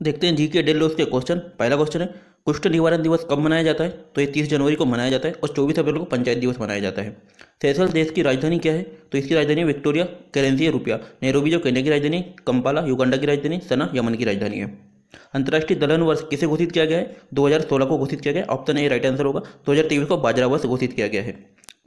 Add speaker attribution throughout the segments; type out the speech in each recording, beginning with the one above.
Speaker 1: देखते हैं जी के डेली रोज के क्वेश्चन। पहला क्वेश्चन है, कुष्ठ निवारण दिवस कब मनाया जाता है? तो ये 30 जनवरी को मनाया जाता है और 24 अप्रैल को पंचायत दिवस मनाया जाता है। सेशल्स देश की राजधानी क्या है? तो इसकी राजधानी विक्टोरिया, करेंसी है रुपया। नैरोबी जो केन्या की राजधानी, कंपाला युगांडा की राजधानी, सना यमन की राजधानी है। अंतर्राष्ट्रीय दलहन वर्ष किसे घोषित किया गया है? 2016 को घोषित किया गया। ऑप्शन ए राइट आंसर होगा। 2023 को बाजरा वर्ष घोषित किया गया है।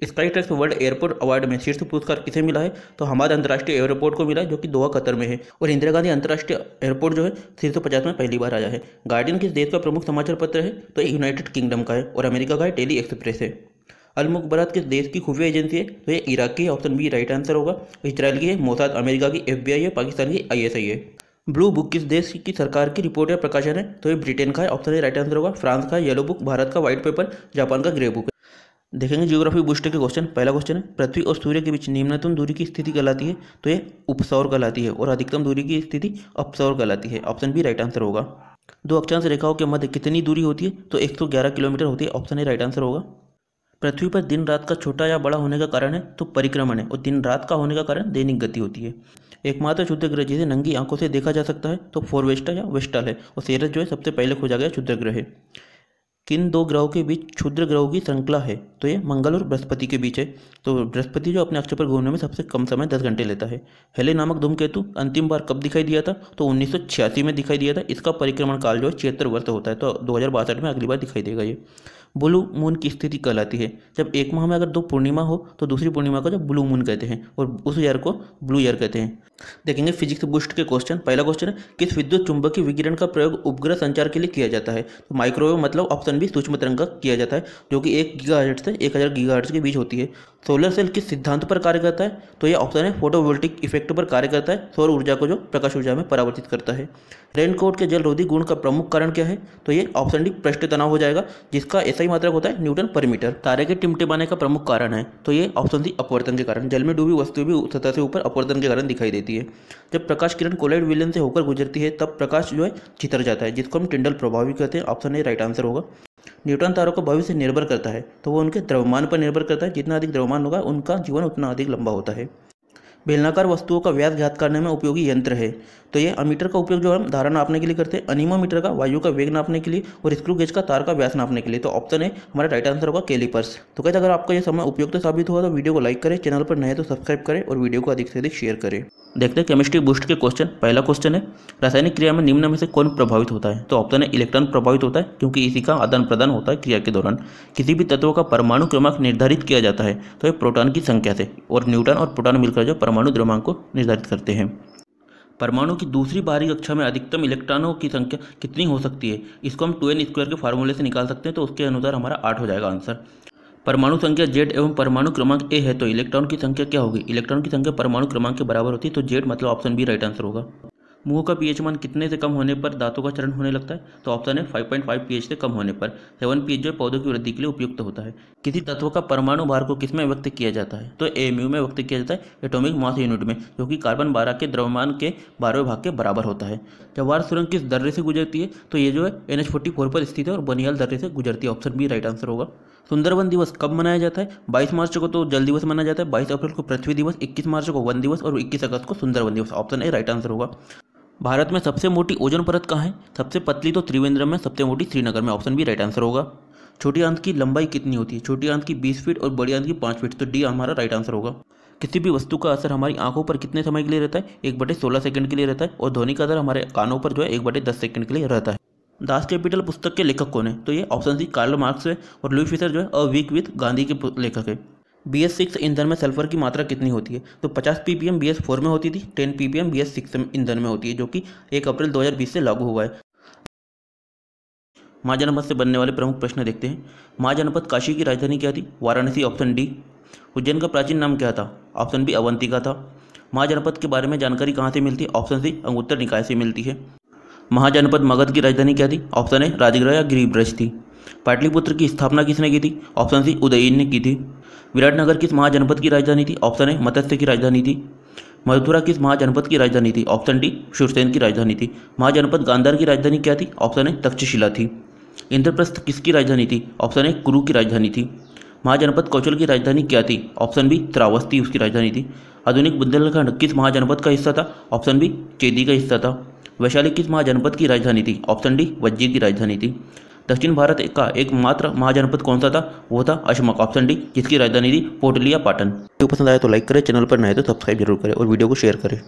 Speaker 1: Sky tracks world airport award में शीर्ष पुरस्कार किसे मिला है? तो हमाद अंतर्राष्ट्रीय एयरपोर्ट को मिला है, जो कि दोहा कतर में है। और इंदिरा गांधी अंतर्राष्ट्रीय एयरपोर्ट जो है 350 में पहली बार आया है। गार्डियन किस देश का प्रमुख समाचार पत्र है? तो ये यूनाइटेड किंगडम का है। और अमेरिका का है डेली एक्सप्रेस है। अल मुखबरात किस देश की खुफिया एजेंसी है? तो ये इराक की है। ऑप्शन बी राइट आंसर होगा। इजराइल की है मोसाद, अमेरिका की FBI है, पाकिस्तान की ISI है। ब्लू बुक किस देश की सरकार की रिपोर्ट या प्रकाशन है? तो ये ब्रिटेन का है। ऑप्शन ए राइट आंसर होगा। फ्रांस का येलो बुक, भारत का व्हाइट पेपर, जापान का ग्रे बुक है। देखेंगे ज्योग्राफी बूस्टर के क्वेश्चन। पहला क्वेश्चन है, पृथ्वी और सूर्य के बीच निम्नतम दूरी की स्थिति कहलाती है? तो ये उपसौर कहलाती है। और अधिकतम दूरी की स्थिति अपसौर कहलाती है। ऑप्शन बी राइट आंसर होगा। दो अक्षांश रेखाओं के मध्य कितनी दूरी होती है? तो 111 किलोमीटर होती है। ऑप्शन ए राइट आंसर होगा। पृथ्वी पर दिन रात का छोटा या बड़ा होने का कारण है? तो परिक्रमण है। और दिन रात का होने का कारण दैनिक गति होती है। एकमात्र क्षुद्र ग्रह जिसे नंगी आंखों से देखा जा सकता है तो फोरवेस्टा या वेस्टल है। और सेरस जो है सबसे पहले खोजा गया क्षुद्र ग्रह है। किन दो ग्रहों के बीच क्षुद्र ग्रहों की श्रृंखला है? तो ये मंगल और बृहस्पति के बीच है। तो बृहस्पति जो अपने अक्ष पर घूमने में सबसे कम समय 10 घंटे लेता है। हेले नामक धूमकेतु अंतिम बार कब दिखाई दिया था? तो 1986 में दिखाई दिया था। इसका परिक्रमण काल जो है 76 वर्ष होता है। तो 2062 में अगली बार दिखाई देगा ये। ब्लू मून की स्थिति कहलाती है जब एक माह में अगर दो पूर्णिमा हो तो दूसरी पूर्णिमा को जब ब्लू मून कहते हैं और उस ईयर को ब्लू ईयर कहते हैं। देखेंगे फिजिक्स बूस्ट के क्वेश्चन। पहला क्वेश्चन है, किस विद्युत चुंबकीय विकिरण का प्रयोग उपग्रह संचार के लिए किया जाता है? तो माइक्रोवेव मतलब ऑप्शन बी सूक्ष्म तरंग का किया जाता है, जो कि 1 गीगाहर्ट्ज से 1000 गीगाहर्ट्ज के बीच होती है। सोलर सेल किस सिद्धांत पर कार्य करता है? तो ये ऑप्शन है फोटोवोल्टिक इफेक्ट पर कार्य करता है। सौर ऊर्जा को जो प्रकाश ऊर्जा में परावर्तित करता है। रेनकोट के जलरोधी गुण का प्रमुख कारण क्या है? तो ये ऑप्शन डी पृष्ठ तनाव हो जाएगा, जिसका SI मात्रक होता है न्यूटन पर मीटर। तारे के टिमटिमाने का प्रमुख कारण है? तो ये ऑप्शन डी अपवर्तन के कारण। जल में डूबी वस्तु भी सतह से ऊपर अपवर्तन के कारण दिखाई देती है। जब प्रकाश किरण कोलाइड विलयन से होकर गुजरती है तब प्रकाश जो है छितर जाता है, जिसको हम टिंडल प्रभाव भी कहते हैं। ऑप्शन ए राइट आंसर होगा। न्यूटन तारों का भविष्य निर्भर करता है? तो वो उनके द्रव्यमान पर निर्भर करता है। जितना अधिक द्रव्यमान होगा उनका जीवन उतना अधिक लंबा होता है। बेलनाकार वस्तुओं का व्यास ज्ञात करने में उपयोगी यंत्र है? तो ये अमीटर का उपयोग जो हम धारा नापने के लिए करते हैं, अनीमोमीटर का वायु का वेग नापने के लिए, और स्क्रू गेज का तार का व्यास नापने के लिए। तो ऑप्शन है हमारा राइट आंसर होगा कैलिपर्स। तो कहते अगर आपका ये समय उपयुक्त साबित हुआ तो वीडियो को लाइक करें, चैनल पर नए तो सब्सक्राइब करें और वीडियो को अधिक से अधिक शेयर करें। देखते हैं केमिस्ट्री बूस्ट के क्वेश्चन। पहला क्वेश्चन है, रासायनिक क्रिया में निम्न में से कौन प्रभावित होता है? तो ऑप्शन है इलेक्ट्रॉन प्रभावित होता है, क्योंकि इसी का आदान प्रदान होता है क्रिया के दौरान। किसी भी तत्व का परमाणु क्रमांक निर्धारित किया जाता है तो ये प्रोटॉन की संख्या से, और न्यूट्रॉन और प्रोटॉन मिलकर जो परमाणु द्रव्यमान को निर्धारित करते हैं। परमाणु की दूसरी बाहरी कक्षा में अधिकतम इलेक्ट्रॉनों की संख्या कितनी हो सकती है? इसको हम 2n² के फार्मूले से निकाल सकते हैं। तो उसके अनुसार हमारा 8 हो जाएगा आंसर। परमाणु संख्या Z एवं परमाणु क्रमांक A है तो इलेक्ट्रॉन की संख्या क्या होगी? इलेक्ट्रॉन की संख्या परमाणु क्रमांक के बराबर होती है। तो Z मतलब ऑप्शन बी राइट आंसर होगा। मुंह का pH मान कितने से कम होने पर दांतों का चरण होने लगता है? तो ऑप्शन है 5.5 pH से कम होने पर। 7 pH जो पौधों की वृद्धि के लिए उपयुक्त होता है। किसी तत्व का परमाणु भार को किसमें व्यक्त किया जाता है? तो AMU में व्यक्त किया जाता है, एटॉमिक मास यूनिट में, जो कि कार्बन 12 के द्रव्यमान के 12वें भाग के बराबर होता है। जवाहर सुरंग किस दर्रे से गुजरती है? तो ये जो है NH44 पर स्थित है और बनिहाल दर्रे से गुजरती है। ऑप्शन बी राइट आंसर होगा। सुंदरवन दिवस कब मनाया जाता है? 22 मार्च को तो जल दिवस मनाया जाता है, 22 अप्रैल को पृथ्वी दिवस, 21 मार्च को वन दिवस और 21 अगस्त को सुंदरवन दिवस। ऑप्शन ए राइट आंसर होगा। भारत में सबसे मोटी ओजोन परत कहाँ है? सबसे पतली तो त्रिवेंद्रम में, सबसे मोटी श्रीनगर में। ऑप्शन बी राइट आंसर होगा। छोटी आंत की लंबाई कितनी होती है? छोटी आंत की 20 फीट और बड़ी आंत की 5 फीट। तो डी हमारा राइट आंसर होगा। किसी भी वस्तु का असर हमारी आंखों पर कितने समय के लिए रहता है? 1/16 सेकंड के लिए रहता है। और ध्वनि का असर हमारे कानों पर जो है 1/10 सेकंड के लिए रहता है। दास कैपिटल पुस्तक के लेखक कौन है? तो ये ऑप्शन सी कार्ल मार्क्स है। और लुई फिशर जो है अ वीक विथ गांधी के लेखक है। BS6 ईंधन में सल्फर की मात्रा कितनी होती है? तो 50 ppm BS4 में होती थी, 10 ppm BS6 ईंधन में होती है, जो कि 1 अप्रैल 2020 से लागू हुआ है। माँ जनपद से बनने वाले प्रमुख प्रश्न देखते हैं। माँ जनपद काशी की राजधानी क्या थी? वाराणसी। Option D. उज्जैन का प्राचीन नाम क्या था? ऑप्शन बी अवंतिका था। माँ जनपद के बारे में जानकारी कहाँ से मिलती है? ऑप्शन सी अंगुत्तर निकाय से मिलती है। महाजनपद मगध की राजधानी क्या थी? ऑप्शन ए राजगृह या गिरिब्रज थी। पाटलिपुत्र की स्थापना किसने की थी? ऑप्शन सी उदयन ने की थी। विराटनगर किस महाजनपद की राजधानी थी? ऑप्शन ए मत्स्य की राजधानी थी। मथुरा किस महाजनपद की राजधानी थी? ऑप्शन डी शूरसेन की राजधानी थी। महाजनपद गांधार की राजधानी क्या थी? ऑप्शन ए तक्षशिला थी। इंद्रप्रस्थ किसकी राजधानी थी? ऑप्शन ए कुरु की राजधानी थी। महाजनपद कौशल की राजधानी क्या थी? ऑप्शन बी श्रावस्ती उसकी राजधानी थी। आधुनिक बुंदेलखंड किस महाजनपद का हिस्सा था? ऑप्शन बी चेदी का हिस्सा था। वैशाली किस महाजनपद की राजधानी थी? ऑप्शन डी वज्जी की राजधानी थी। दक्षिण भारत का एकमात्र महाजनपद कौन सा था? वो था अशमक, ऑप्शन डी, जिसकी राजधानी थी पोटलिया पाटन। वीडियो पसंद आया तो लाइक करें, चैनल पर नए तो सब्सक्राइब जरूर करें और वीडियो को शेयर करें।